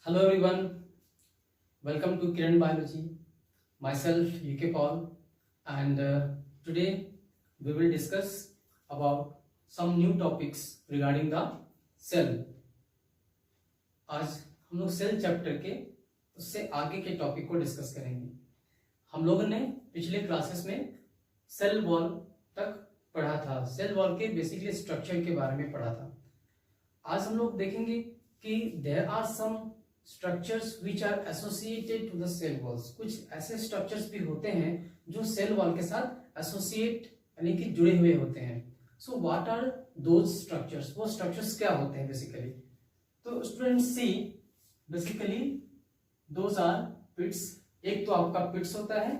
Hello everyone, welcome to Kiran Biology. Myself UK Paul, and today we will discuss about some new topics regarding the cell. आज हम लोग cell chapter के उससे आगे के topic को डिस्कस करेंगे। हम लोगों ने पिछले क्लासेस में सेल वॉल तक पढ़ा था, सेल वॉल के बेसिकली स्ट्रक्चर के बारे में पढ़ा था। आज हम लोग देखेंगे कि there are some structures which are associated to the cell walls. कुछ ऐसे स्ट्रक्चर्स भी होते हैं जो सेल वॉल के साथ एसोसिएट यानी कि जुड़े हुए होते हैं। So what are those structures, वो स्ट्रक्चर्स क्या होते हैं बेसिकली। तो students see basically those are pits. एक तो आपका पिट्स होता है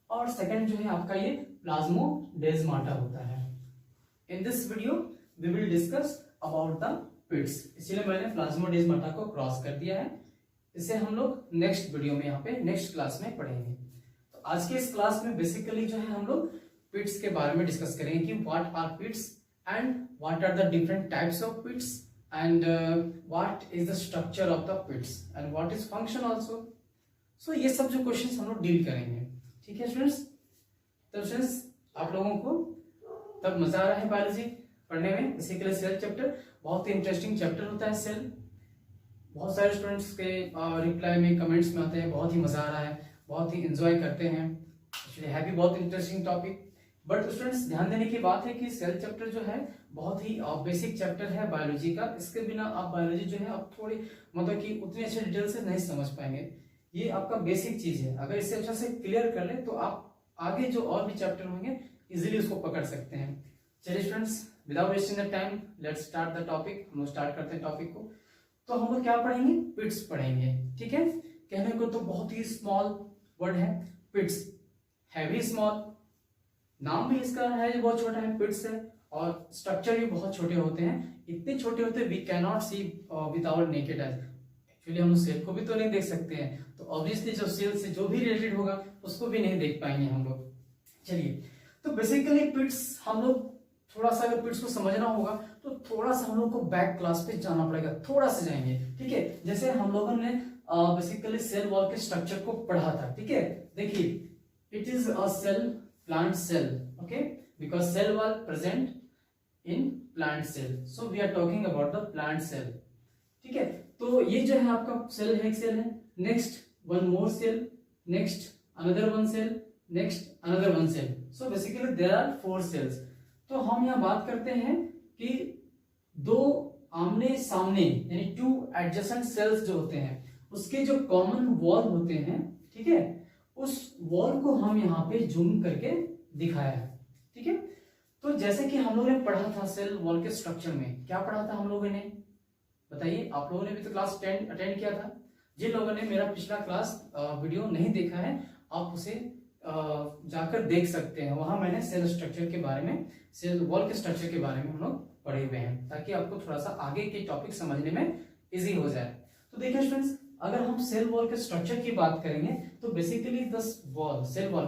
और सेकंड जो है आपका ये प्लाज्मोडेस्माटा होता है। In this video we will discuss about the pits, इसीलिए मैंने प्लाज्मोडेस्माटा को क्रॉस कर दिया है। इसे हम लोग नेक्स्ट वीडियो में यहाँ पे नेक्स्ट क्लास में पढ़ेंगे। तो आज के इस क्लास में बेसिकली जो है हम लोग पिट्स के बारे में डिस्कस करेंगे कि what are pits and what are the different types of pits and what is the structure of the pits and what is function also. So ये सब जो क्वेश्चंस हम लोग डील करेंगे, ठीक है स्टूडेंट्स। तो स्टूडेंट्स आप लोगों को तब मजा आ रहा है बायोलॉजी पढ़ने में। बेसिकली सेल चैप्टर बहुत ही इंटरेस्टिंग चैप्टर होता है सेल। बहुत सारे स्टूडेंट्स के रिप्लाई में कमेंट्स में आते हैं बहुत ही मजा आ रहा है, बहुत ही एंजॉय करते हैं, एक्चुअली है भी बहुत इंटरेस्टिंग टॉपिक। बट स्टूडेंट्स ध्यान देने की बात है कि सेल चैप्टर जो है बहुत ही बेसिक चैप्टर है बायोलॉजी का। इसके बिना आप बायोलॉजी जो है आप थोड़ी मतलब कि उतनी अच्छे डिटेल से नहीं समझ पाएंगे। ये आपका बेसिक चीज है, अगर इसे अच्छा से क्लियर कर ले तो आप आगे जो और भी चैप्टर होंगे इजिली उसको पकड़ सकते हैं। चलिए students without wasting the time let's start the topic. हम लोग स्टार्ट करते हैं टॉपिक को। तो हम लोग क्या पढ़ेंगे, पिट्स पढ़ेंगे, ठीक है। कहने को तो बहुत ही स्मॉल वर्ड है पिट्स, हैवी स्मॉल, नाम भी इसका है जो बहुत छोटा है पिट्स है, और स्ट्रक्चर भी बहुत छोटे होते हैं। इतने छोटे होते हैं we can not see with our naked eyes. Actually हम सेल को भी तो नहीं देख सकते हैं, तो ऑब्वियसली जो सेल से जो भी रिलेटेड होगा उसको भी नहीं देख पाएंगे हम लोग। चलिए तो बेसिकली पिट्स हम लोग थोड़ा सा अगर पिट्स को समझना होगा तो थोड़ा सा हम लोग को बैक क्लास पे जाना पड़ेगा, थोड़ा सा जाएंगे, ठीक है। जैसे हम लोगों ने बेसिकली सेल वॉल के स्ट्रक्चर को पढ़ा था, ठीक है। देखिए it is a cell, plant cell, okay, because cell wall present in plant cell, so we are talking about the plant cell, ठीक है। तो ये जो है आपका सेल है, एक सेल है, next one more cell, next another one cell, next another one cell. So basically there are 4 cells. तो हम यहाँ बात करते हैं कि दो आमने सामने यानी 2 एडजेसेंट सेल्स जो होते हैं उसके जो कॉमन वॉल होते हैं, ठीक है, उस वॉल को हम यहाँ पे जूम करके दिखाया है, ठीक है। तो जैसे कि हम लोगों ने पढ़ा था सेल वॉल के स्ट्रक्चर में, क्या पढ़ा था हम लोगों ने, बताइए। आप लोगों ने भी तो क्लास 10 अटेंड किया था। जिन लोगों ने मेरा पिछला क्लास वीडियो नहीं देखा है आप उसे जाकर देख सकते हैं। वहां मैंने सेल स्ट्रक्चर के बारे में, सेल वॉल के स्ट्रक्चर के बारे में हम लोग पढ़े हुए हैं, ताकि आपको थोड़ा सा आगे के टॉपिक समझने में इजी हो जाए। तो देखिए स्टूडेंट्स, अगर हम सेल वॉल के स्ट्रक्चर की बात करेंगे तो basically the wall, cell wall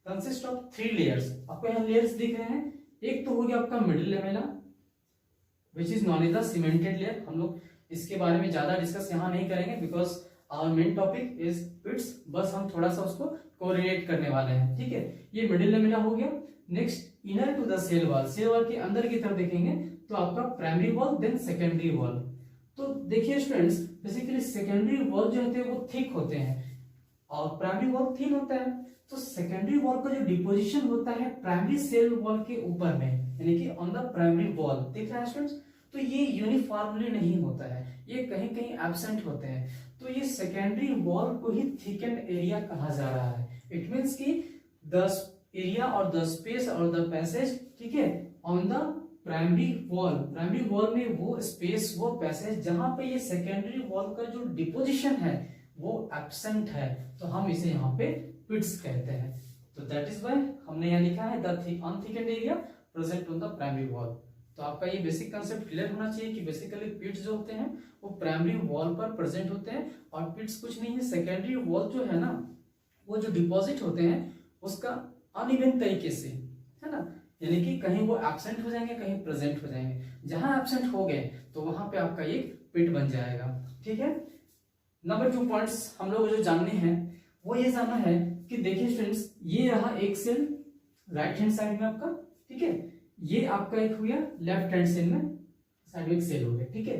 consist of 3 layers. आपको यहाँ लेयर्स दिख रहे हैं। एक तो हो गया आपका middle lamella which is known as the cemented layer. हम लोग इसके बारे में ज्यादा डिस्कस यहाँ नहीं करेंगे because our main topic is pits, बस हम थोड़ा सा उसको कोरिलेट करने वाले हैं, ठीक है। ये मिडिल लेमिना हो गया। Next inner to the cell wall, cell wall के अंदर की तरफ देखेंगे तो आपका primary wall, then secondary wall. तो देखिए स्टूडेंट्स, बेसिकली सेकेंडरी वॉल जो होते हैं वो थिक होते हैं और प्राइमरी वॉल थिन होता है। तो सेकेंडरी वॉल का जो डिपोजिशन होता है प्राइमरी सेल वॉल के ऊपर में, यानी कि ऑन द प्राइमरी वॉल, दिख रहा है स्टूडेंट्स। तो ये यूनिफॉर्मली नहीं होता है, ये कहीं कहीं एब्सेंट होते हैं। तो ये सेकेंडरी वॉल को ही थिकन एरिया कहा जा रहा है। इट मीन्स कि द एरिया और द स्पेस और द पैसेज, ठीक है, on the primary wall, primary wall में वो स्पेस, वो पैसेज जहां पे ये सेकेंडरी वॉल का जो डिपोजिशन है वो एब्सेंट है, तो हम इसे यहाँ पे पिट्स कहते हैं। तो दैट इज व्हाई हमने यहाँ लिखा है the unthickened area present on the primary wall. तो आपका ये बेसिक कंसेप्ट क्लियर होना चाहिए कि बेसिकली पिट्स जो होते हैं वो प्राइमरी वॉल पर प्रेजेंट होते हैं, और पिट्स कुछ नहीं है, सेकेंडरी वॉल जो है ना, वो जो डिपॉजिट होते हैं उसका अनइवन तरीके से, है ना, यानी कि कहीं वो एब्सेंट हो जाएंगे, कहीं प्रेजेंट हो जाएंगे। जहां एब्सेंट हो गए तो वहां पे आपका एक पिट बन जाएगा, ठीक है। नंबर 2 पॉइंट्स हम लोग जो जानने हैं वो ये जानना है कि देखिए स्टूडेंट्स, ये रहा एक सेल राइट हैंड साइड में आपका, ठीक है, ये आपका एक हो गया लेफ्ट हैंड साइड में एक सेल हो गया, ठीक है।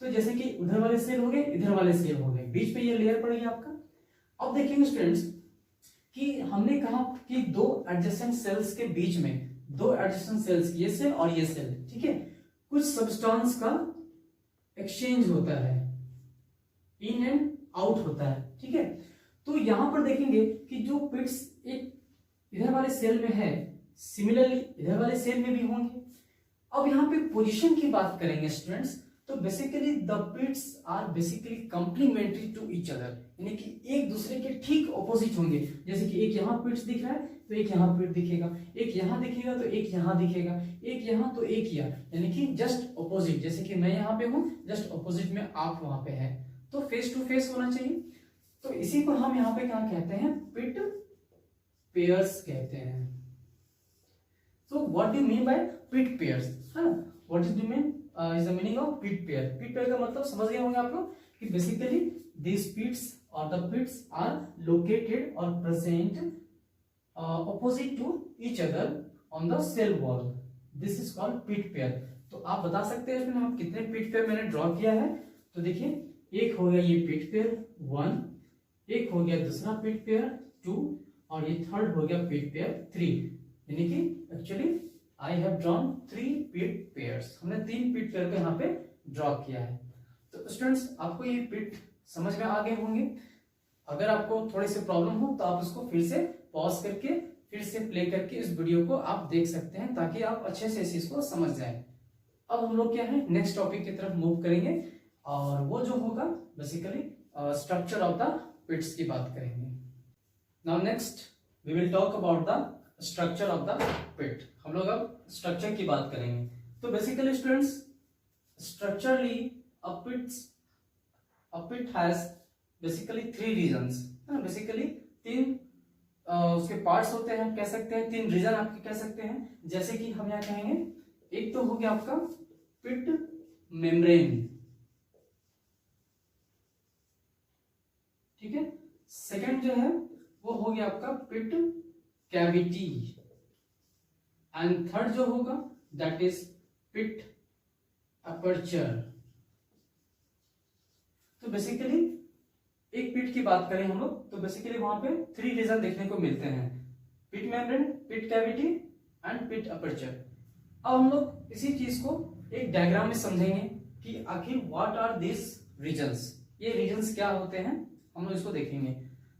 तो जैसे कि उधर वाले सेल हो गए, इधर वाले सेल हो गए, बीच पे ये लेयर पड़ गया आपका। अब देखेंगे स्टूडेंट्स कि हमने कहा कि दो एडजेसेंट सेल्स के बीच में, दो एडजेसेंट सेल्स, ये सेल और ये सेल, ठीक है, कुछ सब्सटेंस का एक्सचेंज होता है, इन एंड आउट होता है, ठीक है। तो यहां पर देखेंगे कि जो पिट्स एक इधर वाले सेल में है, सिमिलरली इधर वाले सेल में भी होंगे। अब यहाँ पे पोजीशन की बात करेंगे स्टूडेंट्स, तो basically the pits are basically complimentary to each other, यानी कि एक दूसरे के ठीक ऑपोजिट होंगे। जैसे कि एक यहाँ पिट्स दिख रहा है तो एक यहाँ पिट दिखेगा, एक यहाँ दिखेगा तो एक यहाँ दिखेगा, एक यहाँ तो एक यहाँ, यानी कि जस्ट ऑपोजिट। जैसे कि मैं यहाँ पे हूँ, जस्ट ऑपोजिट में आप वहां पे है, तो फेस टू फेस होना चाहिए। तो इसी को हम यहाँ पे क्या कहते हैं, पिट पेयर्स कहते हैं। So what do you mean by pit pairs, है ना? What is the meaning of pit pair? Pit pair का मतलब समझ गए होंगे आप लोग कि basically these pits or the pits are located or present opposite to each other on the cell wall. This is called pit pair. तो आप बता सकते हैं इसमें हम कितने pit pair मैंने ड्रॉ किया है। तो देखिए, एक हो गया ये pit pair 1, एक हो गया दूसरा pit pair 2, और ये थर्ड हो गया pit pair 3, यानी कि actually I have drawn 3 pit pairs. हमने 3 पिट पेयर को यहाँ पे ड्रॉ किया है। तो स्टूडेंट्स, आपको ये पिट समझ में आ गए होंगे। अगर आपको थोड़ी सी प्रॉब्लम हो तो आप उसको फिर से पॉज करके फिर से प्ले करके इस वीडियो को आप देख सकते हैं, ताकि आप अच्छे से इस चीज को समझ जाए। अब हम लोग क्या है, नेक्स्ट टॉपिक की तरफ मूव करेंगे, और वो जो होगा basically structure of the pits की बात करेंगे। Now next we will talk about the structure of the pit. हम लोग अब स्ट्रक्चर की बात करेंगे। तो basically students, structurally a pit has basically 3 regions, है ना। बेसिकली 3 उसके पार्ट्स होते हैं, कह सकते हैं 3 रीजन आपके कह सकते हैं। जैसे कि हम यहाँ कहेंगे, एक तो हो गया आपका पिट मेम्ब्रेन, ठीक है। सेकंड जो है वो हो गया आपका पिट कैविटी, एंड थर्ड जो होगा दैट इज पिट अपर्चर। तो बेसिकली एक पिट की बात करें हम लोग, तो बेसिकली वहां पे 3 रीजन देखने को मिलते हैं, pit membrane, pit cavity and pit aperture. अब हम लोग इसी चीज को एक डायग्राम में समझेंगे कि आखिर व्हाट आर दिस रीजन्स, ये रीजन्स क्या होते हैं, हम लोग इसको देखेंगे।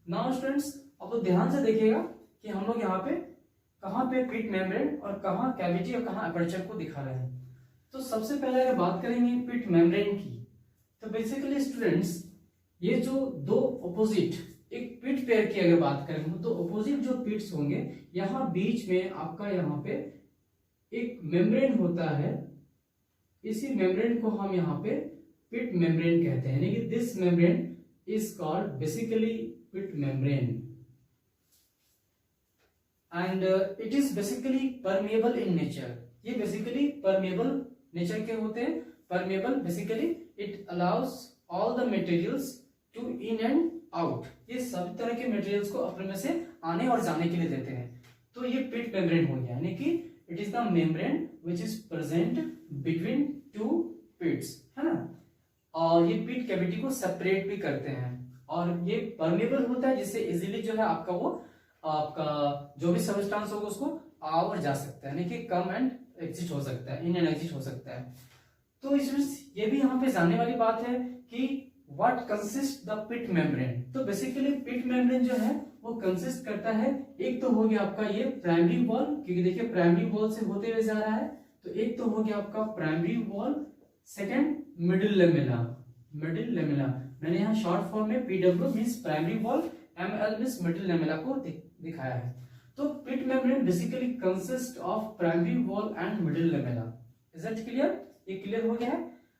नाउ स्टूडेंट्स, अब तो ध्यान से देखिएगा कि हम लोग यहाँ पे कहाँ पे पिट मेम्ब्रेन और कहाँ कैविटी और कहाँ अपर्चर को दिखा रहे हैं। तो सबसे पहले अगर बात करेंगे पिट मेम्ब्रेन की, तो बेसिकली स्टूडेंट्स, ये जो दो ऑपोजिट एक पिट पेयर की अगर बात करें तो ऑपोजिट जो पिट्स होंगे, यहाँ बीच में आपका यहाँ पे एक मेम्ब्रेन होता है। इसी मेम्ब्रेन को हम यहाँ पे पिट मेम्ब्रेन कहते हैं, यानी कि this membrane is called basically pit membrane, and it is basically permeable in nature. ये बेसिकली परमेबल नेचर के होते हैं। Permeable basically it allows all the materials to in and out, ये सभी तरह के मटेरियल्स को अपने में से आने और जाने के लिए देते हैं। तो ये पिट मेम्ब्रेन हो गया, यानी कि it is the membrane which is present between 2 पिट्स, है ना। और ये पिट कैविटी को सेपरेट भी करते हैं, और ये परमेबल होता है, जिससे इजीली जो है आपका जो भी सब्सटेंस होगा उसको आ और जा सकता है, यानी कि कम एंड एग्जिट हो सकता है, इन एंड एग्जिट हो सकता है। तो इसमें ये भी यहाँ पे जानने वाली बात है कि what consist the pit membrane. तो बेसिकली पिट मेम्ब्रेन जो है वो कंसिस्ट करता है, एक तो हो गया आपका ये प्राइमरी वॉल, क्योंकि देखिए प्राइमरी वॉल से होते हुए जा रहा है, तो एक तो हो गया आपका primary wall, second middle lamella. Middle lamella मैंने यहाँ शॉर्ट फॉर्म में PW means primary wall, ML means middle lamella को दिखाया है। तो pit membrane basically consist of primary wall and middle lamella. Is that clear? ये क्लियर हो गया है।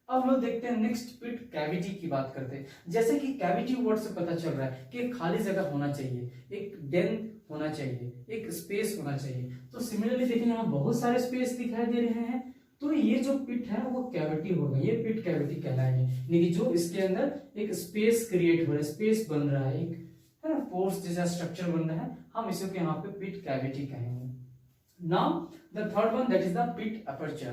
अब हम लोग देखते हैं नेक्स्ट पिट कैविटी की बात करते हैं। जैसे कि कैविटी वर्ड से पता चल रहा है कि एक खाली जगह होना चाहिए, एक डेन होना चाहिए, एक स्पेस होना चाहिए। तो सिमिलरली देखिए यहाँ बहुत सारे स्पेस दिखाई दे रहे हैं, तो ये जो पिट है वो कैविटी होगा, ये पिट कैविटी कहलाएंगे, यानी कि जो इसके अंदर एक स्पेस क्रिएट हो रहा है, स्पेस बन रहा है, एक है ना पोर्स जैसा स्ट्रक्चर बन रहा है, हम इसे यहाँ पे पिट कैविटी कहेंगे। Now the third one that is the pit aperture.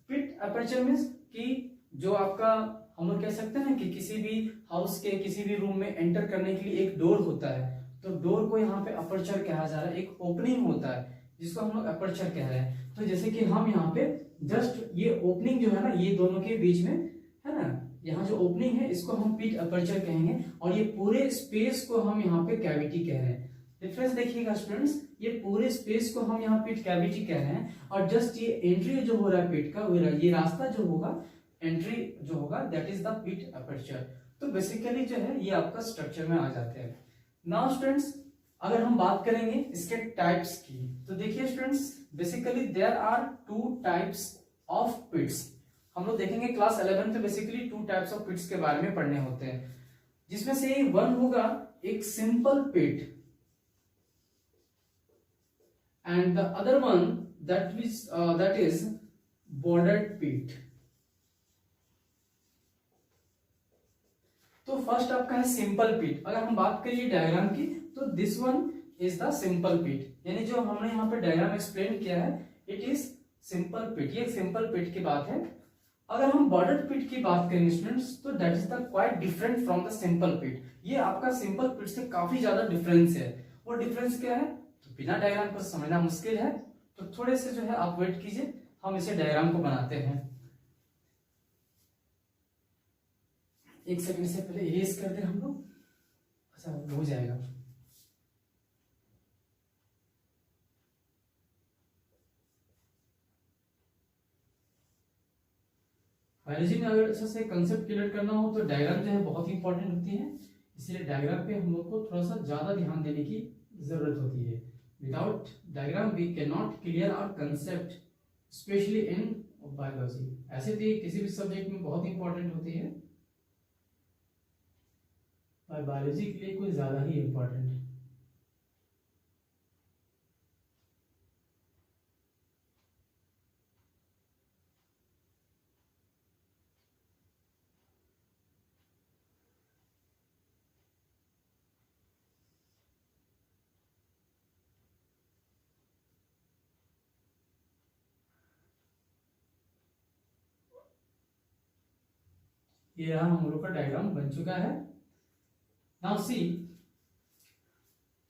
Pit aperture means कि जो आपका हम लोग कह सकते हैं कि किसी भी हाउस के किसी भी रूम में एंटर करने के लिए एक डोर होता है, तो डोर को यहाँ पे अपर्चर कहा जा रहा है, एक ओपनिंग होता है जिसको हम लोग अपर्चर कह रहे हैं। तो जैसे कि हम यहाँ पे जस्ट ये ओपनिंग जो है ना, ये दोनों के बीच में है ना, यहाँ जो ओपनिंग है इसको हम पिट अपर्चर कहेंगे, और ये पूरे स्पेस को हम यहाँ पे कैविटी कह रहे हैं। डिफरेंस देखिएगा स्टूडेंट्स, ये पूरे स्पेस को हम यहाँ पिट कैविटी कह रहे हैं, और जस्ट ये एंट्री जो हो रहा है पिट का, ये रास्ता जो होगा, एंट्री जो होगा, that is the pit aperture. तो बेसिकली जो है ये आपका स्ट्रक्चर में आ जाते हैं। नाउ स्टूडेंट्स, अगर हम बात करेंगे इसके टाइप्स की, तो देखिए students, basically there are two types of pits. हम लोग देखेंगे क्लास 11 में basically two types of pits के बारे में पढ़ने होते हैं, जिसमें से वन होगा एक simple pit, and the other one that is bordered pit. तो फर्स्ट आपका है सिंपल पिट। अगर हम बात करिए डायग्राम की, तो this one is the simple pit, यानी जो हमने यहाँ पे डायग्राम एक्सप्लेन किया है, इट इज सिंपल पिट, ये सिंपल पिट की बात है। अगर हम बॉर्डर्ड पिट की बात करें स्टूडेंट्स, तो that is the quite different from the simple pit. ये आपका सिंपल पिट से काफी ज्यादा डिफरेंस है। वो डिफरेंस क्या है, तो बिना डायग्राम को समझना मुश्किल है, तो थोड़े से जो है आप वेट कीजिए, हम इसे डायग्राम को बनाते हैं। एक सेकंड से पहले इरेज कर दे हम लोग, अच्छा हो जाएगा। बायोलॉजी में अगर अच्छा से कंसेप्ट क्लियर करना हो तो डायग्राम जो है बहुत ही इंपॉर्टेंट होती है, इसलिए डायग्राम पे हम लोग को थोड़ा सा ज्यादा ध्यान देने की जरूरत होती है। Without diagram we can not clear our concept, specially in biology. ऐसे तो किसी भी सब्जेक्ट में बहुत इंपॉर्टेंट होती है, पर बायोलॉजी के लिए कुछ ज्यादा ही इंपॉर्टेंट है। ये रहा हम लोग का डायग्राम बन चुका है। नाउ सी,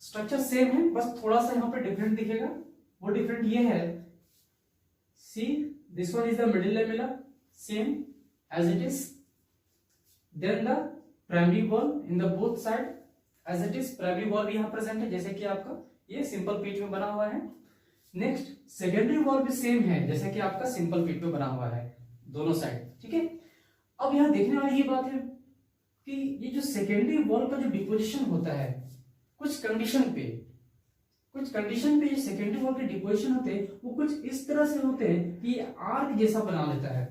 स्ट्रक्चर सेम है, बस थोड़ा सा यहाँ पे डिफरेंट दिखेगा। वो डिफरेंट ये है, see this one is the middle lamella, same as it is, then the primary wall in the both side as it is, primary wall भी यहाँ प्रेजेंट है जैसे कि आपका ये सिंपल पिट में बना हुआ है। नेक्स्ट सेकेंडरी वॉल भी सेम है जैसे कि आपका सिंपल पिट में बना हुआ है, दोनों साइड, ठीक है। अब यहाँ देखने वाली ये बात है कि ये जो सेकेंडरी वॉल का जो डिपोजिशन होता है, कुछ कंडीशन पे ये सेकेंडरी वॉल के डिपोजिशन होते हैं, वो कुछ इस तरह से होते हैं कि ये आर्क जैसा बना लेता है,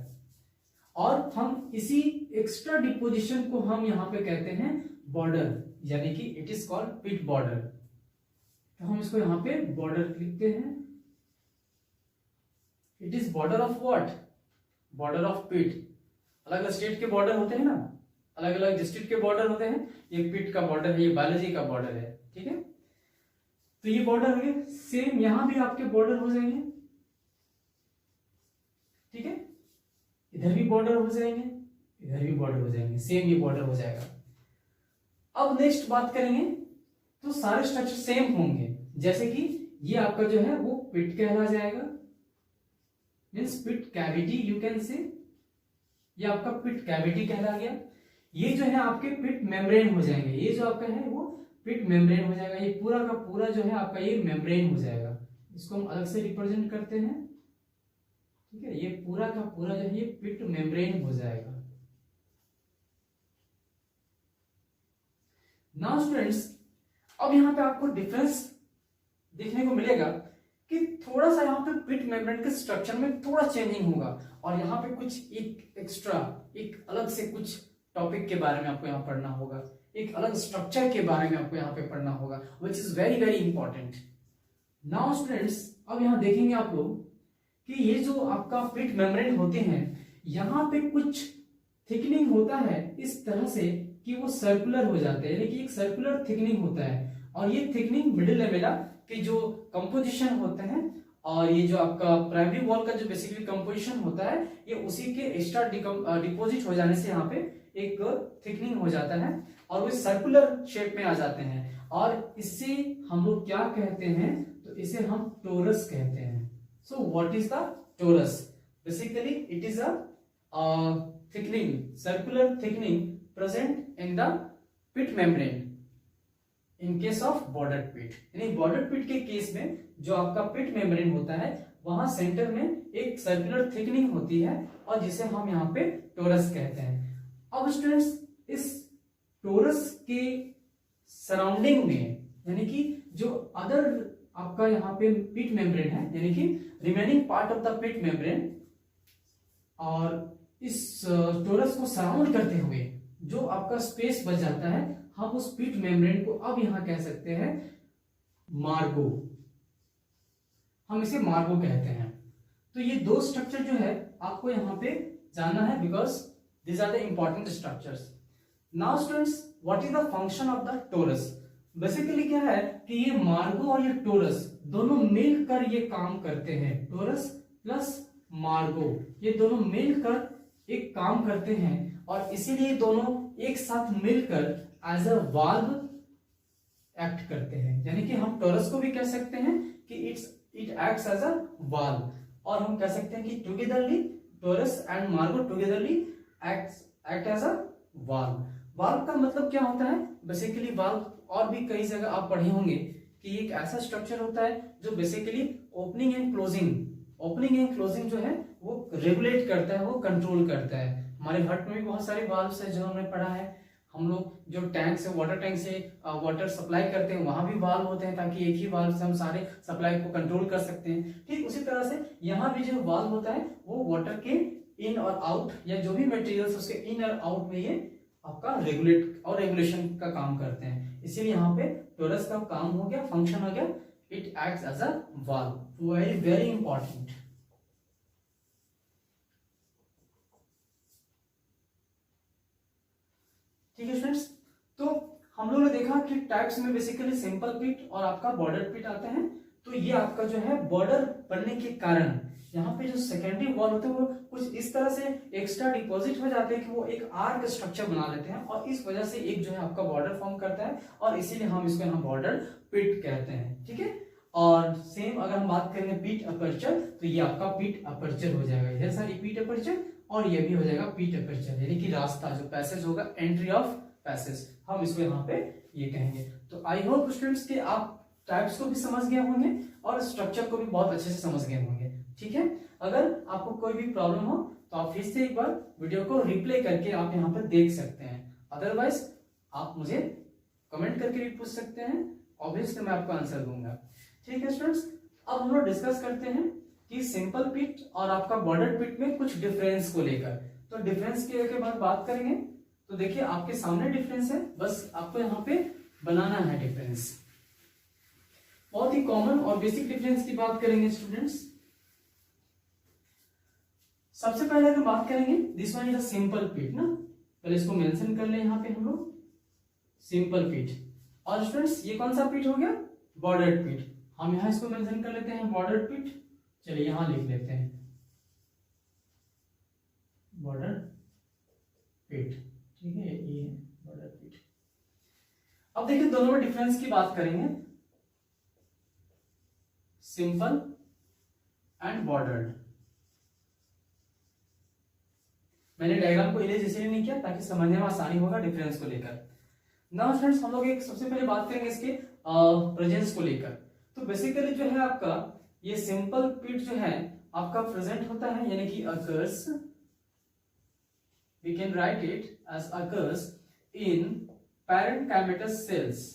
और हम इसी एक्स्ट्रा डिपोजिशन को हम यहाँ पे कहते हैं बॉर्डर, यानी कि it is called pit border. तो हम इसको यहाँ पे बॉर्डर लिखते हैं। It is border of what, border of pit. अलग अलग स्टेट के बॉर्डर होते हैं ना, अलग अलग डिस्ट्रिक्ट के बॉर्डर होते हैं, ये पिट का बॉर्डर है, ये बायोलॉजी का बॉर्डर है, ठीक है। तो ये बॉर्डर हो गए, सेम यहां भी आपके बॉर्डर हो जाएंगे, ठीक है। इधर भी बॉर्डर हो जाएंगे, इधर भी बॉर्डर हो जाएंगे, सेम ये बॉर्डर हो जाएगा। अब नेक्स्ट बात करेंगे तो सारे स्ट्रक्चर सेम होंगे, जैसे कि ये आपका जो है वो पिट कहला जाएगा, means pit cavity you can say, ये आपका पिट कैविटी कहला गया। ये जो है आपके पिट मेम्ब्रेन हो जाएंगे, ये जो आपका है वो पिट मेम्ब्रेन हो जाएगा, ये पूरा का पूरा जो है आपका ये मेम्ब्रेन हो जाएगा। इसको हम अलग से रिप्रेजेंट करते हैं, ठीक है। ये पूरा का पूरा जो है ये पिट मेम्ब्रेन हो जाएगा। नाउ स्टूडेंट्स, अब यहाँ पे आपको डिफरेंस देखने को मिलेगा कि थोड़ा सा यहाँ पे पिट मेम्ब्रेन के स्ट्रक्चर में थोड़ा चेंजिंग होगा, और यहाँ पे कुछ एक एक्स्ट्रा, एक अलग से कुछ टॉपिक के बारे में आपको यहाँ पढ़ना होगा, एक अलग स्ट्रक्चर के बारे में आपको यहाँ पे पढ़ना होगा, which is very very important. Now students, अब यहाँ देखेंगे आप लोग कि ये जो आपका पिट मेम्ब्रेन होते हैं यहाँ पे कुछ थिकनिंग होता है इस तरह से कि वो सर्कुलर हो जाते हैं, यानी कि एक सर्कुलर थिकनिंग होता है। और ये थिकनिंग मिडिल लेमेला के जो कंपोजिशन होते हैं और ये जो आपका प्राइमरी वॉल का जो बेसिकली कंपोजिशन होता है ये उसी के एक्स्ट्रा डिपॉजिट हो जाने से यहाँ पे एक थिकनिंग हो जाता है और वो सर्कुलर शेप में आ जाते हैं और इससे हम लोग क्या कहते हैं, तो इसे हम टोरस कहते हैं। So what is the torus? Basically it is a thickening, circular thickening present in the pit membrane in case of bordered pit। यानी bordered pit के केस में जो आपका पिट मेम्ब्रेन होता है वहां सेंटर में एक सर्कुलर थिकनिंग होती है और जिसे हम यहाँ पे टोरस कहते हैं। अब स्टूडेंट्स इस टोरस के सराउंडिंग में यानी कि जो अदर आपका यहाँ पे पिट मेम्ब्रेन है यानी कि remaining part of the pit membrane और इस टोरस को सराउंड करते हुए जो आपका स्पेस बच जाता है हम उस पिट मेम्ब्रेन को अब यहां कह सकते हैं मार्गो। हम इसे मार्गो कहते हैं। तो ये दो स्ट्रक्चर जो है आपको यहां पे जानना है because these are the important structures. Now students what is the function of the torus? Basically क्या है कि ये मार्गो और ये टोरस दोनों मिलकर ये काम करते हैं। टोरस प्लस मार्गो ये दोनों मिलकर एक काम करते हैं और इसीलिए दोनों एक साथ मिलकर एज अ वाल्व एक्ट करते हैं। यानी कि हम टोरस को भी कह सकते हैं कि it acts as a valve और हम कह सकते हैं कि togetherly torus and margo togetherly act as a valve. Valve का मतलब क्या होता है? बेसिकली वाल्व और भी कई जगह आप पढ़े होंगे कि एक ऐसा स्ट्रक्चर होता है जो बेसिकली ओपनिंग एंड क्लोजिंग जो है वो रेगुलेट करता है, वो कंट्रोल करता है। हमारे भट्ट में भी बहुत सारे वाल्व्स है जो हमने पढ़ा है। हम लोग जो टैंक से वाटर टैंक से वाटर सप्लाई करते हैं वहां भी वाल्व होते हैं ताकि एक ही वाल्व से हम सारे सप्लाई को कंट्रोल कर सकते हैं। ठीक उसी तरह से यहाँ भी जो वाल्व होता है वो वाटर के इन और आउट या जो भी मटेरियल्स उसके इन और आउट में ये आपका रेगुलेट और रेगुलेशन का काम करते हैं। इसीलिए यहाँ पे टोरस का काम हो गया, फंक्शन हो गया, it acts as a valve. Very very important. ठीक है स्टूडेंट्स, तो हम लोगों ने देखा कि टाइप्स में बेसिकली सिंपल पिट और आपका बॉर्डर पिट आते हैं। तो ये आपका जो है बॉर्डर बनने के कारण यहाँ पे जो सेकेंडरी वॉल होते हैं वो कुछ इस तरह से एक्स्ट्रा डिपॉजिट हो जाते हैं कि वो एक आर्क स्ट्रक्चर बना लेते हैं और इस वजह से एक जो है आपका बॉर्डर फॉर्म करता है और इसीलिए हम इसको यहाँ बॉर्डर पिट कहते हैं। ठीक है, और सेम अगर हम बात करेंगे पीट अपर्चर तो ये आपका पीट अपर्चर हो जाएगा। ये सारी पीट अपर्चर और ये भी हो जाएगा पीट अपर्चर, यानी कि रास्ता जो पैसेज होगा, एंट्री ऑफ पैसेज, हम इसको यहाँ पे ये कहेंगे। तो आई होप स्टूडेंट्स कि आप टाइप्स को भी समझ गए होंगे और स्ट्रक्चर को भी बहुत अच्छे से समझ गए होंगे। ठीक है, अगर आपको कोई भी प्रॉब्लम हो तो आप फिर से एक बार वीडियो को रिप्ले करके आप यहाँ पर देख सकते हैं, अदरवाइज आप मुझे कमेंट करके भी पूछ सकते हैं, ऑब्वियसली मैं आपको आंसर दूंगा। ठीक है स्टूडेंट्स, अब हम लोग डिस्कस करते हैं कि सिंपल पिट और आपका बॉर्डर पिट में कुछ डिफरेंस को लेकर। तो डिफरेंस के बाद बात करेंगे। तो देखिए आपके सामने डिफरेंस है, बस आपको यहाँ पे बनाना है डिफरेंस। बहुत ही कॉमन और बेसिक डिफरेंस की बात करेंगे स्टूडेंट्स। सबसे पहले अगर बात करेंगे this one is a simple pit ना, पहले इसको मेंशन कर ले यहाँ पे हम लोग सिंपल पिट। और स्टूडेंट्स ये कौन सा पिट हो गया? बॉर्डर पिट। हम यहाँ इसको मेंशन कर लेते हैं बॉर्डर पिट। चलिए यहां लिख लेते हैं बॉर्डर पिट। ठीक है, ये है बॉर्डर पिट। अब देखिए दोनों में डिफरेंस की बात करेंगे, सिंपल एंड बॉर्डर्ड। मैंने डायग्राम को इरेज इसलिए नहीं किया ताकि समझने में आसानी होगा डिफरेंस को लेकर। नाउ फ्रेंड्स हम लोग एक सबसे पहले बात करेंगे इसके प्रेजेंस को लेकर। तो बेसिकली जो है आपका ये सिंपल पिट जो है आपका प्रेजेंट होता है, यानी कि occurs, we can write it as occurs in parenchymatous cells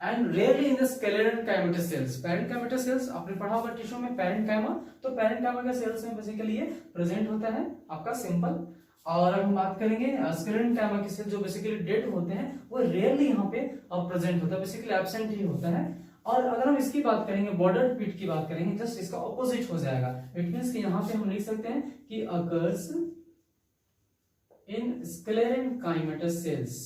and rarely in the sclerenchymatous cells. Parenchymatous cells आपने पढ़ा होगा टिश्यू में पैरेन्काइमा, तो पैरेन्काइमा के सेल्स में बेसिकली ये प्रेजेंट होता है आपका सिंपल। और हम बात करेंगे स्क्लेरन गामा के सेल जो बेसिकली डेड होते हैं वो रेयरली यहाँ पे प्रेजेंट होता है, बेसिकली एब्सेंट ही होता है। और अगर हम इसकी बात करेंगे बॉर्डर पिट की बात करेंगे, जस्ट इसका ऑपोजिट हो जाएगा। इट मींस कि यहाँ पे हम लिख सकते हैं कि occurs in sclerenchymatous cells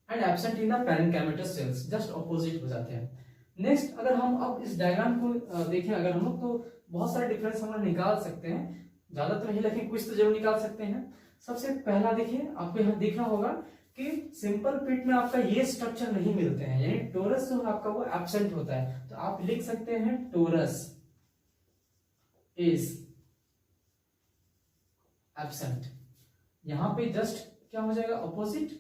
and absent in the parenchymatous cells, just opposite हो जाते हैं। नेक्स्ट अगर हम अब इस डायग्राम को देखें अगर हम लोग, तो बहुत सारे डिफरेंस हम लोग निकाल सकते हैं, ज्यादा तो नहीं लेकिन कुछ तो जरूर निकाल सकते हैं। सबसे पहला देखिए, आपको यहाँ देखना होगा कि सिंपल पिट में आपका ये स्ट्रक्चर नहीं मिलते हैं, यानी टोरस जो आपका वो एब्सेंट होता है। तो आप लिख सकते हैं टोरस इज एब्सेंट। यहां पे जस्ट क्या हो जाएगा ऑपोजिट,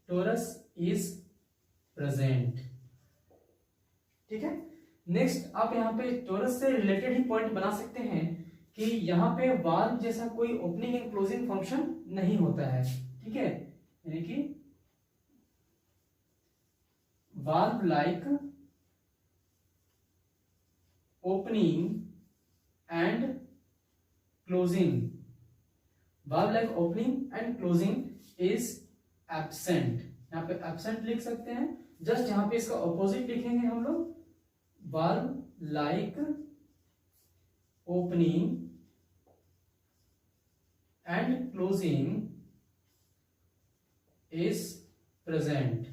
टोरस इज प्रेजेंट। ठीक है। नेक्स्ट आप यहाँ पे टोरस से रिलेटेड ही पॉइंट बना सकते हैं कि यहाँ पे वाल्व जैसा कोई ओपनिंग एंड क्लोजिंग फंक्शन नहीं होता है। ठीक है, यानी कि valve like opening and closing, valve like opening and closing is absent. यहाँ पे एब्सेंट लिख सकते हैं। जस्ट यहाँ पे इसका ऑपोजिट लिखेंगे हम लोग, valve like opening and closing is present.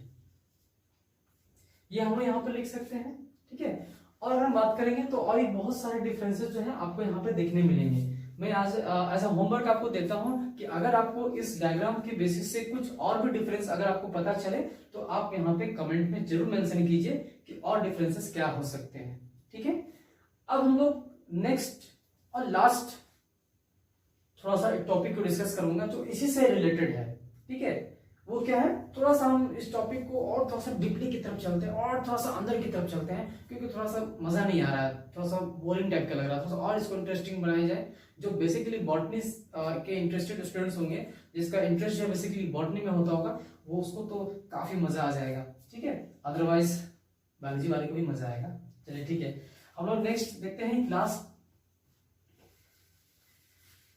ये हम लोग यहाँ पे लिख सकते हैं। ठीक है। और अगर हम बात करेंगे तो और भी बहुत सारे डिफरेंसेस जो है आपको यहाँ पे देखने मिलेंगे। मैं आज एज अ होमवर्क आपको देता हूं कि अगर आपको इस डायग्राम के बेसिस से कुछ और भी डिफरेंस अगर आपको पता चले तो आप यहाँ पे कमेंट में जरूर मेंशन कीजिए कि और डिफरेंसेस क्या हो सकते हैं। ठीक है। अब हम लोग नेक्स्ट और लास्ट थोड़ा सा एक टॉपिक को डिस्कस करूंगा जो इसी से रिलेटेड है। ठीक है, वो क्या है, थोड़ा सा हम इस टॉपिक को और थोड़ा सा डीपली की तरफ चलते हैं और थोड़ा सा अंदर की तरफ चलते हैं, क्योंकि थोड़ा सा मजा नहीं आ रहा है, थोड़ा सा बोरिंग टाइप का लग रहा है। थोड़ा सा और इसको इंटरेस्टिंग बनाया जाए। जो बेसिकली बॉटनी के इंटरेस्टेड स्टूडेंट्स होंगे, जिसका इंटरेस्ट जो बेसिकली बॉटनी में होता होगा, वो उसको तो काफी मजा आ जाएगा। ठीक है, अदरवाइज बायोलॉजी वाले को भी मजा आएगा। चलिए ठीक है, हम लोग नेक्स्ट देखते हैं क्लास।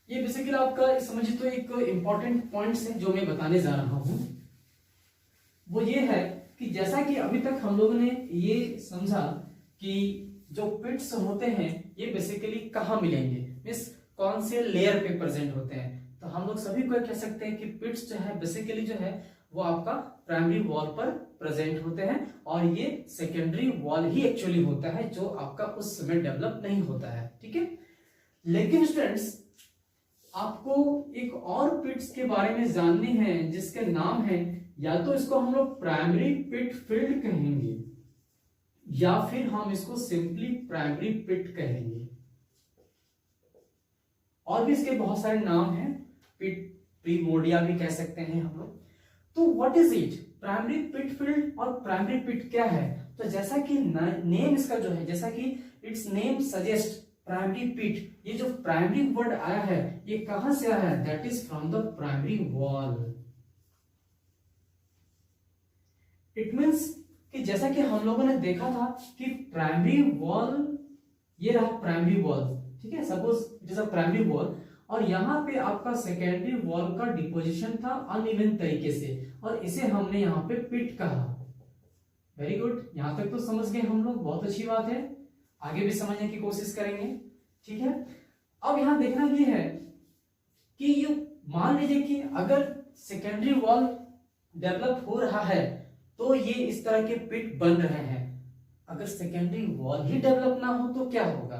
ये बेसिकली आपका समझिए तो एक इंपॉर्टेंट पॉइंट्स है जो मैं बताने जा रहा हूं। वो ये है कि जैसा कि अभी तक हम लोगों ने ये समझा कि जो पिट्स होते हैं ये बेसिकली कहाँ मिलेंगे, मीन्स कौन से लेयर पे प्रेजेंट होते हैं। तो हम लोग सभी को कह सकते हैं कि पिट्स जो है बेसिकली जो है वो आपका प्राइमरी वॉल पर प्रेजेंट होते हैं, और ये सेकेंडरी वॉल ही एक्चुअली होता है जो आपका उस समय डेवलप नहीं होता है। ठीक है, लेकिन स्टूडेंट्स आपको एक और पिट्स के बारे में जानने हैं जिसके नाम है, या तो इसको हम लोग प्राइमरी पिट फील्ड कहेंगे या फिर हम इसको सिंपली प्राइमरी पिट कहेंगे, और भी इसके बहुत सारे नाम हैं, पिट प्रीमोर्डिया भी कह सकते हैं हम लोग। तो what is it, primary pit field और प्राइमरी पिट क्या है? तो जैसा कि नेम इसका जो है, जैसा कि इट्स नेम सजेस्ट प्राइमरी पिट, ये जो प्राइमरी वर्ड आया है ये कहां से आया है? That is from the primary wall. It means कि जैसा कि हम लोगों ने देखा था कि प्राइमरी वॉल, ये रहा प्राइमरी वॉल। ठीक है, suppose it is a primary wall, और यहाँ पे आपका सेकेंडरी वॉल का डिपोजिशन था अनइवन तरीके से, और इसे हमने यहाँ पे पिट कहा। वेरी गुड, यहां तक तो समझ गए हम लोग, बहुत अच्छी बात है। आगे भी समझने की कोशिश करेंगे। ठीक है, अब यहां देखना ये है कि ये मान लीजिए कि अगर सेकेंडरी वॉल डेवलप हो रहा है तो ये इस तरह के पिट बन रहे हैं। अगर सेकेंडरी वॉल ही डेवलप ना हो तो क्या होगा?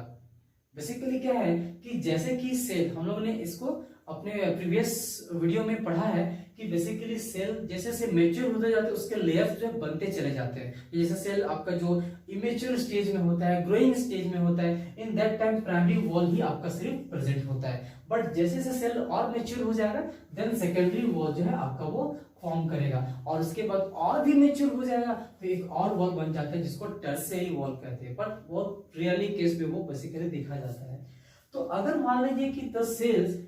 बेसिकली क्या है कि जैसे कि सेल, हम लोगों ने इसको अपने प्रीवियस वीडियो में पढ़ा है कि बेसिकली सेल जैसे से मेच्योर होते जाते हैं उसके लेयर्स जो बनते चले जाते हैं। जैसे सेल आपका जो इमेच्योर स्टेज में होता है, ग्रोइंग स्टेज में होता है, in that time primary wall ही आपका सिर्फ प्रेजेंट होता है। बट जैसे से सेल और मेच्योर हो जाएगा देन सेकेंडरी वॉल जो है आपका वो फॉर्म करेगा, और उसके बाद और भी मेच्योर हो जाएगा तो एक और वॉल बन जाता है जिसको टर्शियरी वॉल कहते हैं। बट वो रियली केस में वो बेसिकली देखा जाता है। तो अगर मान लीजिए कि the cells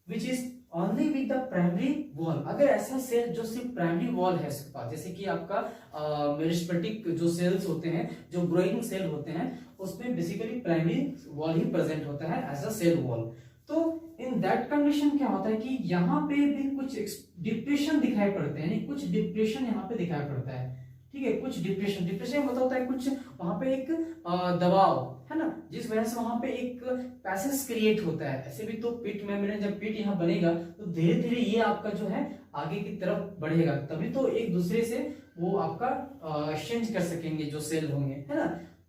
which is only with the primary wall. अगर ऐसा सेल जो सिर्फ प्राइमरी वॉल है इसके पास, जैसे कि आपका मेरिस्टेमेटिक जो सेल्स होते हैं, जो ग्रोइंग सेल होते हैं, उसमें बेसिकली प्राइमरी वॉल ही प्रेजेंट होता है एज अ सेल वॉल। तो इन दैट कंडीशन क्या होता है कि यहाँ पे भी कुछ डिप्रेशन दिखाई पड़ते हैं, कुछ डिप्रेशन यहाँ पे दिखाई पड़ता है, ठीक है। कुछ डिप्रेशन मतलब होता है कुछ वहां पे एक दबाव है ना, जिस वजह से वहां पे एक पैसेज क्रिएट होता है। ऐसे भी तो पिट मेम्ब्रेन, जब पिट यहाँ बनेगा तो धीरे धीरे ये आपका जो है आगे की तरफ बढ़ेगा, तभी तो एक दूसरे से वो आपका एक्सचेंज कर सकेंगे जो सेल होंगे, है ना।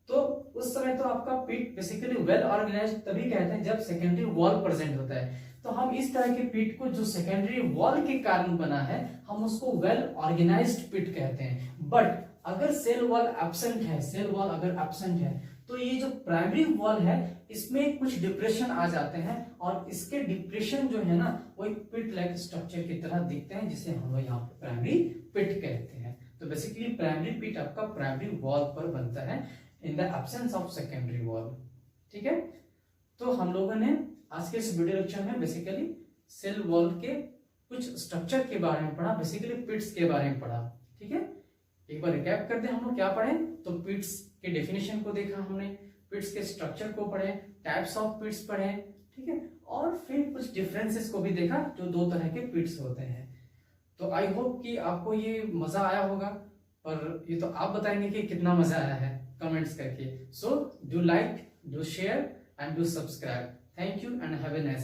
तो उस समय तो आपका पिट बेसिकली वेल ऑर्गेनाइज्ड तभी कहते हैं जब सेकेंडरी वॉल प्रेजेंट होता है। तो हम इस तरह के पिट को जो सेकेंडरी वॉल के कारण बना है, हम उसको वेल ऑर्गेनाइज्ड पिट कहते हैं। बट अगर सेल वॉल एब्सेंट है, सेल वॉल अगर एब्सेंट है, तो ये जो प्राइमरी वॉल है इसमें कुछ डिप्रेशन आ जाते हैं, और इसके डिप्रेशन जो है ना वो एक पिट लाइक स्ट्रक्चर की तरह दिखते हैं, जिसे हम लोग यहाँ पे प्राइमरी पिट कहते हैं। तो बेसिकली प्राइमरी पिट आपका प्राइमरी वॉल पर बनता है in the absence of secondary wall, ठीक है। तो हम लोगों ने आज के इस वीडियो लेक्चर में बेसिकली सेल वॉल के कुछ स्ट्रक्चर के बारे में पढ़ा, बेसिकली पिट्स के बारे में पढ़ा, ठीक है। एक बार रिकैप कर दें हम लोग क्या पढ़े। तो पिट्स के डेफिनेशन को देखा हमने, पिट्स के स्ट्रक्चर को पढ़े, टाइप्स ऑफ पिट्स पढ़े, ठीक है, और फिर कुछ डिफरेंसेस को भी देखा जो दो तरह के पिट्स होते हैं। तो आई होप कि आपको ये मजा आया होगा, पर ये तो आप बताएंगे कि कितना मजा आया है कमेंट्स करके। So do like, do share and do subscribe. Thank you and have a nice